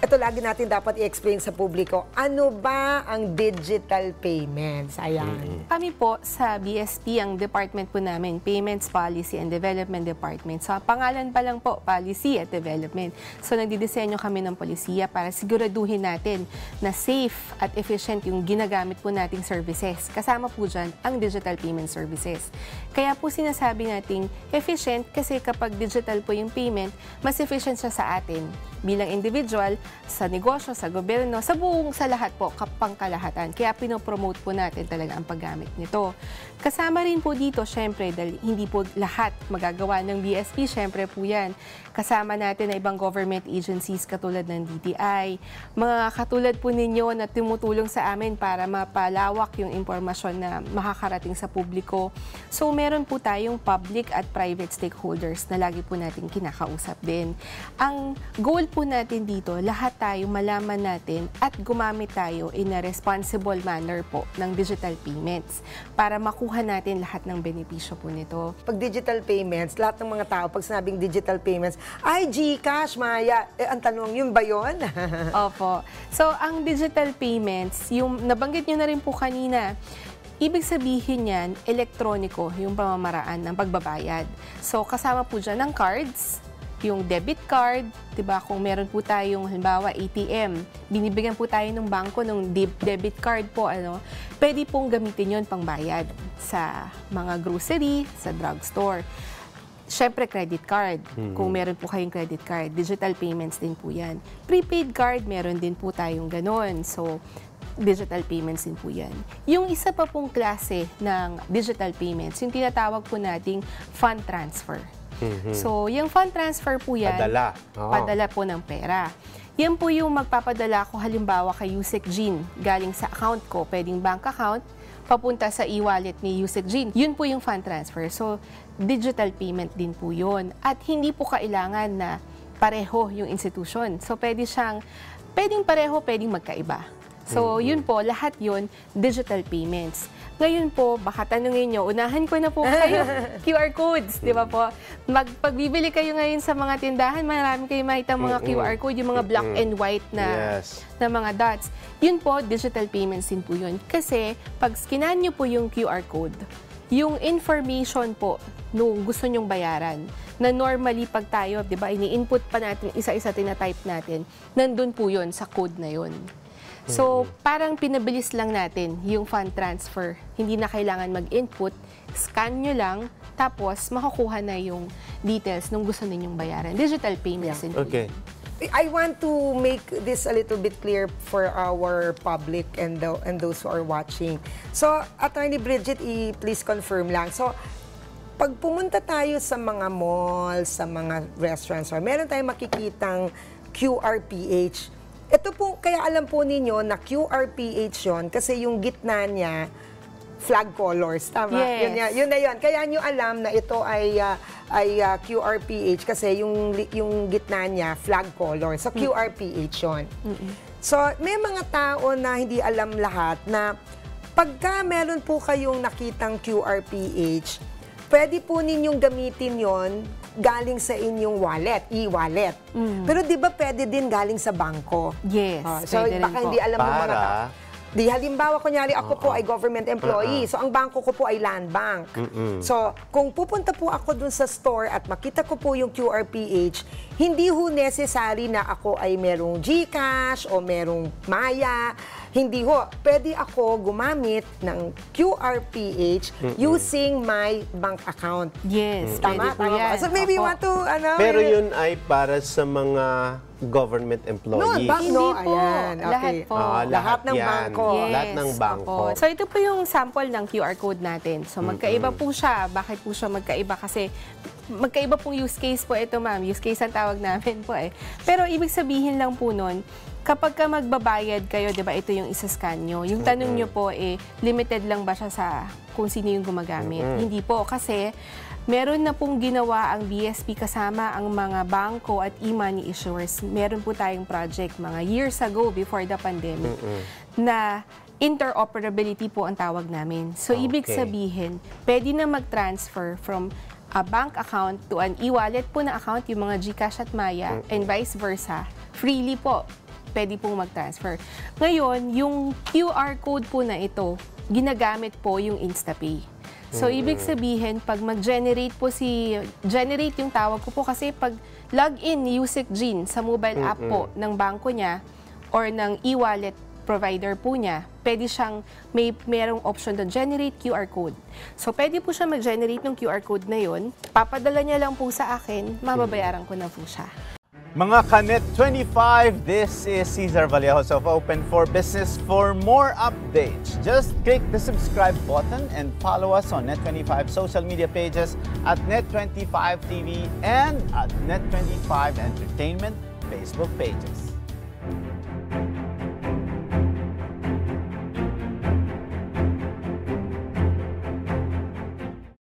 ito lagi natin dapat i-explain sa publiko. Ano ba ang digital payments? Ayan. Kami po sa BSP, ang department po namin, Payments Policy and Development Department. So, pangalan pa lang po, Policy at Development. So, nagdidisenyo kami ng polisiya para siguraduhin natin na safe at efficient yung ginagamit po nating services. Kasama po dyan ang digital payment services. Kaya po sinasabi nating efficient kasi kapag digital po yung payment, mas efficient siya sa atin bilang individual, sa negosyo, sa gobyerno, sa lahat po, kapangkalahatan. Kaya pinopromote po natin talaga ang paggamit nito. Kasama rin po dito, syempre, dahil hindi po lahat magagawa ng BSP, syempre po yan. Kasama natin na ibang government agencies katulad ng DTI, mga katulad po ninyo na tumutulong sa amin para mapalawak yung impormasyon na makakarating sa publiko. So, meron po tayong public at private stakeholders na lagi po natin kinakausap din. Ang goal po natin dito, lahat tayo malaman natin at gumamit tayo in a responsible manner po ng digital payments para makuha natin lahat ng benepisyo po nito. Pag digital payments, lahat ng mga tao, pag sinabing digital payments, ay, GCash, Maya. Ang tanong, yun ba yun? Opo. So, ang digital payments, yung nabanggit nyo na rin po kanina, ibig sabihin yan, elektroniko yung pamamaraan ng pagbabayad. So, kasama po dyan ng cards, yung debit card, 'di ba? Kung meron po tayong halimbawa ATM, binibigyan po tayo ng bangko ng debit card po, pwede pong gamitin 'yon pangbayad sa mga grocery, sa drugstore. Siyempre, credit card. Kung meron po kayong credit card, digital payments din po 'yan. Prepaid card, meron din po tayong ganon. So, digital payments din po 'yan. Yung isa pa pong klase ng digital payments, yung tinatawag po nating fund transfer. So, yung fund transfer po yan, padala po ng pera. Yan po yung magpapadala ko halimbawa kay Yusek Jean, galing sa account ko, pwedeng bank account, papunta sa e-wallet ni Yusek Jean. Yun po yung fund transfer. So, digital payment din po yun. At hindi po kailangan na pareho yung institution. So, pwedeng pareho, pwedeng magkaiba. So, yun po, lahat yun, digital payments. Ngayon po, baka tanungin nyo, unahan ko na po kayo QR codes, di ba po? Pagbibili kayo ngayon sa mga tindahan, marami kayo makita mga QR code, yung mga black and white na mga dots. Yun po, digital payments din po yun. Kasi, pag skinan nyo po yung QR code, yung information po nung gusto nyong bayaran, na normally pag tayo, di ba, ini-input pa natin, isa-isa tinatype natin, nandun po yun sa code na yun. So, parang pinabilis lang natin yung fund transfer. Hindi na kailangan mag-input, scan nyo lang, tapos makukuha na yung details nung gusto ninyong bayaran. Digital payments. Okay. I want to make this a little bit clear for our public and those who are watching. So, Attorney Bridget, please confirm lang. So, pag pumunta tayo sa mga malls, sa mga restaurants, meron tayong makikitang QRPH. Ito po, kaya alam po ninyo na QRPH yun kasi yung gitna niya, flag colors. Tama? Yes. Yun na yun. Kaya nyo alam na ito ay QRPH kasi yung gitna niya, flag colors. So, QRPH yun. So, may mga tao na hindi alam lahat na pagka meron po kayong nakitang QRPH, pwede po ninyong gamitin yon galing sa inyong wallet, e-wallet. Pero di ba pwede din galing sa bangko? Yes, So baka hindi alam ng mga tao. Di halimbawa, kunyari ako po ay government employee. So ang bangko ko po ay Land Bank. So kung pupunta po ako dun sa store at makita ko po yung QRPH, hindi ho necessary na ako ay merong GCash o merong Maya. Hindi ho. Pwede ako gumamit ng QRPH using my bank account. Yes, Tama? pwede po yan. So maybe you want to, Pero yun ay para sa mga government employees. Hindi po. Ayan. Lahat po. Lahat ng yan. bangko. Yes, Lahat ng bangko. opo. So ito po yung sample ng QR code natin. So magkaiba po siya. Bakit po siya magkaiba? Kasi magkaiba pong use case po ito, ma'am. Use case ang tawag namin po eh. Pero ibig sabihin lang po nun, kapag ka magbabayad kayo, di ba, ito yung isa-scan nyo. Yung tanong nyo po, limited lang ba siya sa kung sino yung gumagamit? Hindi po, kasi meron na pong ginawa ang BSP kasama ang mga bangko at e-money issuers. Meron po tayong project mga years ago before the pandemic na interoperability po ang tawag namin. So, ibig sabihin, pwede na mag-transfer from a bank account to an e-wallet po na account, yung mga GCash at Maya, and vice versa, freely po. pwede pong mag-transfer. Ngayon, yung QR code po na ito, ginagamit po yung InstaPay. So, ibig sabihin, pag mag-generate po generate yung tawag ko po kasi pag login ni Yusek Jean sa mobile app po ng bangko niya or ng e-wallet provider po niya, pwede siyang, merong option doon, generate QR code. So, pwede po siya mag-generate ng QR code na yun, papadala niya lang po sa akin, mababayaran ko na po siya. Mga Kanet 25, this is Cesar Vallejos of Open for Business. For more updates, just click the subscribe button and follow us on Net25 social media pages at Net25 TV and at Net25 Entertainment Facebook pages.